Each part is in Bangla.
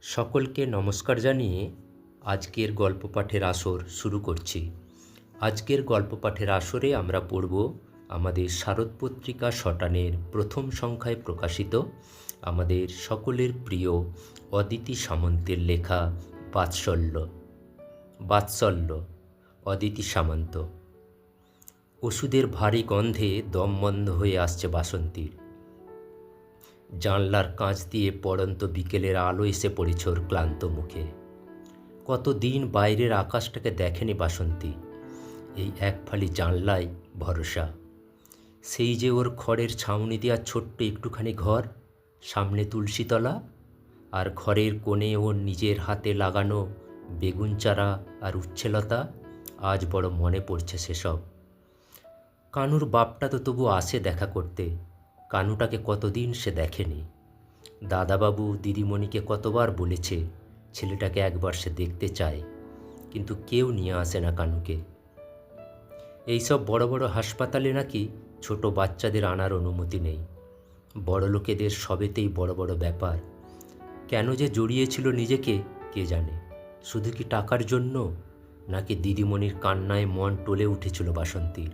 সকলকে নমস্কার জানিয়ে আজকের গল্প পাঠের আসর শুরু করছি। আজকের গল্প পাঠের আসরে আমরা পড়ব আমাদের শারদ পত্রিকা শটানের প্রথম সংখ্যায় প্রকাশিত আমাদের সকলের প্রিয় অদিতি সামন্তের লেখা বাৎসল্য। অদিতি সামন্ত। ওষুধের ভারী গন্ধে দম বন্ধ হয়ে আসছে বাসন্তীর। জানলার কাঁচ দিয়ে পড়ন্ত বিকেলের আলো এসে পড়েছে ওর ক্লান্ত মুখে। কতদিন বাইরের আকাশটাকে দেখেনি বাসন্তী। এই এক ফালি জানলায় ভরসা। সেই যে ওর খড়ের ছাউনি দেওয়া ছোট্ট একটুখানি ঘর, সামনে তুলসীতলা, আর ঘরের কোণে ওর নিজের হাতে লাগানো বেগুন চারা আর উচ্ছেলতা। আজ বড় মনে পড়ছে সেসব। কানুর বাপটা তো তবু আসে দেখা করতে। কানুটাকে কতদিন সে দেখেনি। দাদাবাবু দিদিমণিকে কতবার বলেছে ছেলেটাকে একবার সে দেখতে চায়, কিন্তু কেউ নিয়ে আসে না কানুকে। এইসব বড় বড় হাসপাতালে নাকি ছোট বাচ্চাদের আনার অনুমতি নেই। বড় লোকেদের সবেতেই বড় বড় ব্যাপার। কেন যে জড়িয়েছিল নিজেকে কে জানে। শুধু কি টাকার জন্য, নাকি দিদিমণির কান্নায় মন টলে উঠেছিল বাসন্তীর।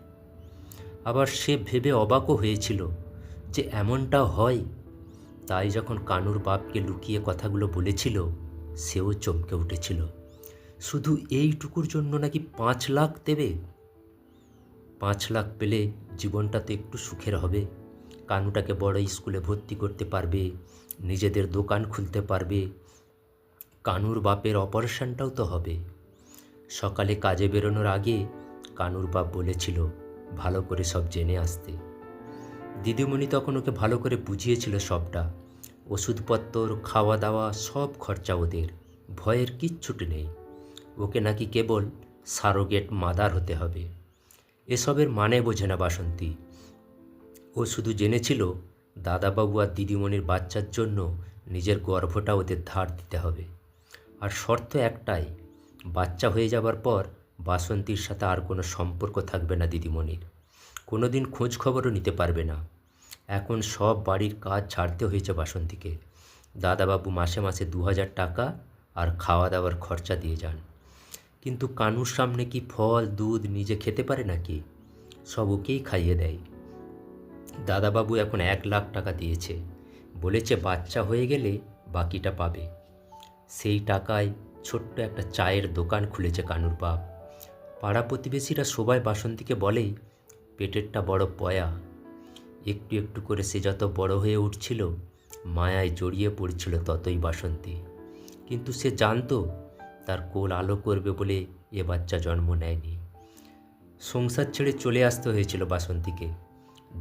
আবার সে ভেবে অবাকও হয়েছিল যে এমনটা হয়। তাই যখন কানুর বাপকে লুকিয়ে কথাগুলো বলেছিল, সেও চমকে উঠেছিল। শুধু এইটুকুর জন্য নাকি 5 লাখ দেবে। 5 লাখ পেলে জীবনটা তো একটু সুখের হবে। কানুটাকে বড় স্কুলে ভর্তি করতে পারবে, নিজেদের দোকান খুলতে পারবে, কানুর বাপের অপারেশনটাও তো হবে। সকালে কাজে বেরোনোর আগে কানুর বাপ বলেছিল ভালো করে সব জেনে আসতে। দিদিমণি তখন ওকে ভালো করে বুঝিয়েছিল সবটা। ওষুধপত্র, খাওয়া দাওয়া সব খরচা ওদের। ভয়ের কিচ্ছুটি নেই। ওকে নাকি কেবল সারোগেট মাদার হতে হবে। এসবের মানে বোঝে না বাসন্তী। ও শুধু জেনেছিল দাদাবাবু আর দিদিমণির বাচ্চার জন্য নিজের গর্ভটা ওদের ধার দিতে হবে। আর শর্ত একটাই, বাচ্চা হয়ে যাবার পর বাসন্তীর সাথে আর কোনো সম্পর্ক থাকবে না দিদিমণির। কোনো দিন খোঁজ খবরও নিতে পারবে না। এখন সব বাড়ির কাজ ছাড়তে হয়েছে বাসন্তীকে। দাদাবাবু মাসে মাসে 2000 টাকা আর খাওয়া দাওয়ার খরচা দিয়ে যান। কিন্তু কানুর সামনে কি ফল দুধ নিজে খেতে পারে নাকি? সব ওকেই খাইয়ে দেয়। দাদাবাবু এখন 1 লাখ টাকা দিয়েছে, বলেছে বাচ্চা হয়ে গেলে বাকিটা পাবে। সেই টাকায় ছোট্ট একটা চায়ের দোকান খুলেছে কানুর বাপ। পাড়া প্রতিবেশীরা সবাই বাসন্তীকে বলে পেটেরটা বড় পয়া। একটু একটু করে সে যত বড় হয়ে উঠছিল, মায়ায় জড়িয়ে পড়ছিল ততই বাসন্তী। কিন্তু সে জানতো তার কোল আলো করবে বলে এ বাচ্চা জন্ম নেয়নি। সংসার ছেড়ে চলে আসতে হয়েছিল বাসন্তীকে।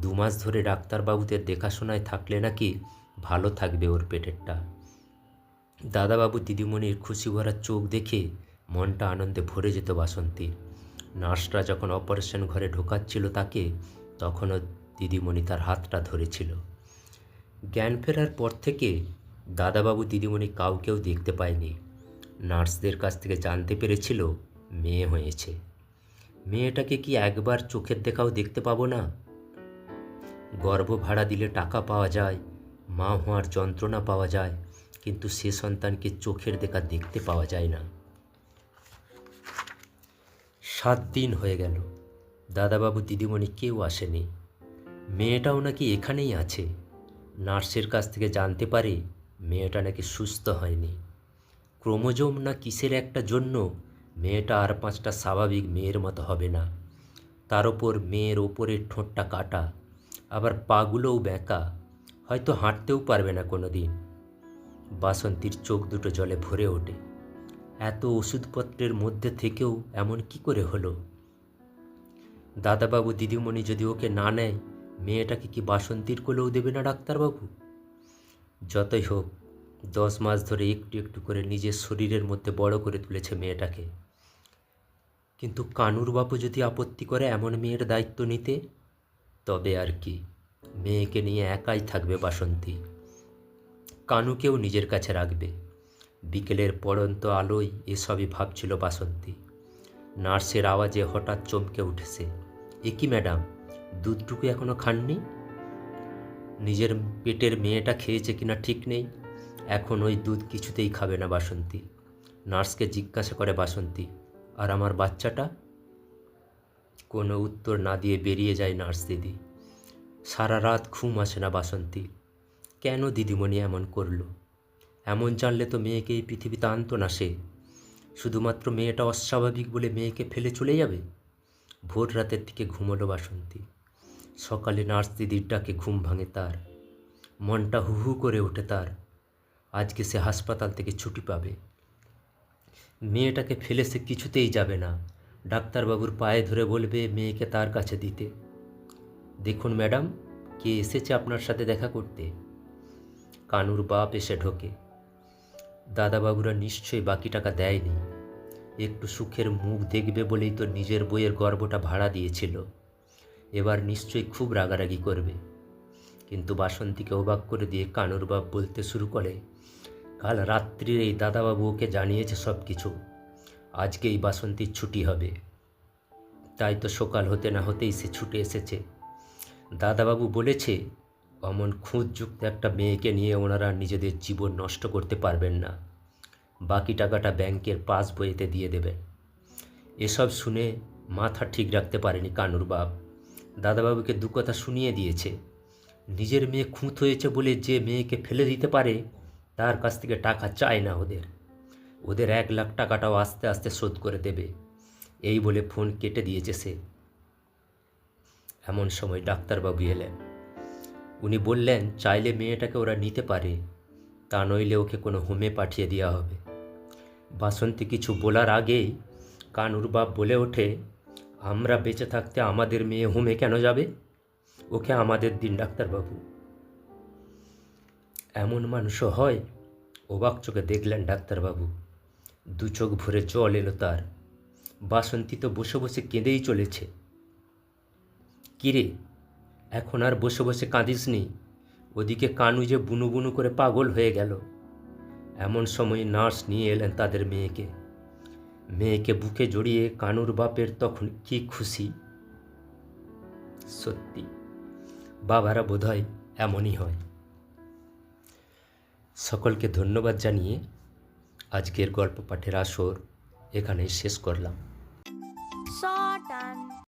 2 মাস ধরে ডাক্তারবাবুদের দেখাশোনায় থাকলে নাকি ভালো থাকবে ওর পেটেরটা। দাদাবাবু দিদিমণির খুশি ভরা চোখ দেখে মনটা আনন্দে ভরে যেত বাসন্তীর। নার্সরা যখন অপারেশন ঘরে ঢোকাচ্ছিল তাকে, তখনও দিদিমণি তার হাতটা ধরেছিল। জ্ঞান ফেরার পর থেকে দাদাবাবু দিদিমণি কাউকেও দেখতে পায়নি। নার্সদের কাছ থেকে জানতে পেরেছিল মেয়ে হয়েছে। মেয়েটাকে কি একবার চোখের দেখাও দেখতে পাবো না? গর্ভ ভাড়া দিলে টাকা পাওয়া যায়, মা হওয়ার যন্ত্রণা পাওয়া যায়, কিন্তু সে সন্তানকে চোখের দেখা দেখতে পাওয়া যায় না। 7 দিন হয়ে গেল, দাদাবাবু দিদিমণি কেউ আসেনি। মেয়েটাও নাকি এখানেই আছে। নার্সের কাছ থেকে জানতে পারে মেয়েটা নাকি সুস্থ হয়নি। ক্রোমোজোম না কিসের একটা জন্য মেয়েটা আর 5টা স্বাভাবিক মেয়ের মতো হবে না। তার ওপর মেয়ের ওপরের ঠোঁটটা কাটা, আবার পাগুলোও বেঁকা। হয়তো হাঁটতেও পারবে না কোনো দিন। বাসন্তীর চোখ দুটো জলে ভরে ওঠে। এত ওষুধপত্রের মধ্যে থেকেও এমন কি করে হলো? দাদাবাবু দিদিমণি যদি ওকে না নেয়, মেয়েটাকে কি বাসন্তীর কোলেও দেবে না ডাক্তারবাবু? যতই হোক, 10 মাস ধরে একটু একটু করে নিজের শরীরের মধ্যে বড় করে তুলেছে মেয়েটাকে। কিন্তু কানুর বাপু যদি আপত্তি করে এমন মেয়ের দায়িত্ব নিতে, তবে আর কি, মেয়েকে নিয়ে একাই থাকবে বাসন্তী। কানুকেও নিজের কাছে রাখবে। বিকেলের পড়ন্ত আলোয় এসবই ভাবছিল বাসন্তী। নার্সের আওয়াজে হঠাৎ চমকে উঠেছে। এ কি ম্যাডাম, দুধটুকু এখনো খাননি? নিজের পেটের মেয়েটা খেয়েছে কিনা ঠিক নেই, এখন ওই দুধ কিছুতেই খাবে না বাসন্তী। নার্সকে জিজ্ঞাসা করে বাসন্তী, আর আমার বাচ্চাটা? কোনো উত্তর না দিয়ে বেরিয়ে যায় নার্স দিদি। সারা রাত ঘুম আসে না বাসন্তী। কেন দিদিমণি এমন করলো? এমন জানলে তো মেয়েকে এই পৃথিবীতে আনতো না সে। শুধুমাত্র মেয়েটা অস্বাভাবিক বলে মেয়েকে ফেলে চলে যাবে? ভোর রাতের দিকে ঘুমোলো বাসন্তী। সকালে নার্স দিদির ডাকে ঘুম ভাঙে তার। মনটা হু হু করে ওঠে তার। আজকে সে হাসপাতাল থেকে ছুটি পাবে। মেয়েটাকে ফেলে সে কিছুতেই যাবে না। ডাক্তারবাবুর পায়ে ধরে বলবে মেয়েকে তার কাছে দিতে। দেখুন ম্যাডাম, কে এসেছে আপনার সাথে দেখা করতে। কানুর বাপ এসে ঢোকে। দাদাবাবুরা নিশ্চয়ই বাকি টাকা দেয়নি। একটু সুখের মুখ দেখবে বলেই তো নিজের বইয়ের গর্বটা ভাড়া দিয়েছিল। এবার নিশ্চয়ই খুব রাগারাগি করবে। কিন্তু বাসন্তীকে অবাক করে দিয়ে কানুর বাপ বলতে শুরু করে, কাল রাত্রির এই দাদাবাবু ওকে জানিয়েছে সব কিছু। আজকেই বাসন্তীর ছুটি হবে। তাই তো সকাল হতে না হতেই সে ছুটে এসেছে। দাদাবাবু বলেছে অমন খুঁতযুক্ত একটা মেয়েকে নিয়ে ওনারা নিজেদের জীবন নষ্ট করতে পারবেন না। বাকি টাকাটা ব্যাংকের পাস বইতে দিয়ে দেবেন। এসব শুনে মাথা ঠিক রাখতে পারেনি কানুর বাপ। দাদাবাবুকে দু কথা শুনিয়ে দিয়েছে। নিজের মেয়ে খুঁত হয়েছে বলে যে মেয়েকে ফেলে দিতে পারে তার কাছ থেকে টাকা চায় না ওদের 1 লাখ টাকাটাও আস্তে আস্তে শোধ করে দেবে, এই বলে ফোন কেটে দিয়েছে সে। এমন সময় ডাক্তারবাবু এলেন। উনি বললেন চাইলে মেয়েটাকে ওরা নিতে পারে, তা নইলে ওকে কোনো হোমে পাঠিয়ে দেওয়া হবে। বাসন্তী কিছু বলার আগেই কানুর বাপ বলে ওঠে, আমরা বেঁচে থাকতে আমাদের মেয়ে হোমে কেন যাবে? ওকে আমাদের দিন ডাক্তারবাবু। এমন মানুষও হয়? অবাক চোখে দেখলেন ডাক্তারবাবু। দু চোখ ভরে জল এলো তার। বাসন্তী তো বসে বসে কেঁদেই চলেছে। কিরে, এখন আর বসে বসে কাঁদিস নি? ওদিকে কানু যে বুনু বুনু করে পাগল হয়ে গেল। এমন সময় নার্স নিয়ে এলেন তাদের মেয়েকে বুকে জড়িয়ে কানুর বাপের তখন কি খুশি। সত্যি বাবারা বোধহয় এমনই হয়। সকলকে ধন্যবাদ জানিয়ে আজকের গল্প পাঠের আসর এখানেই শেষ করলাম।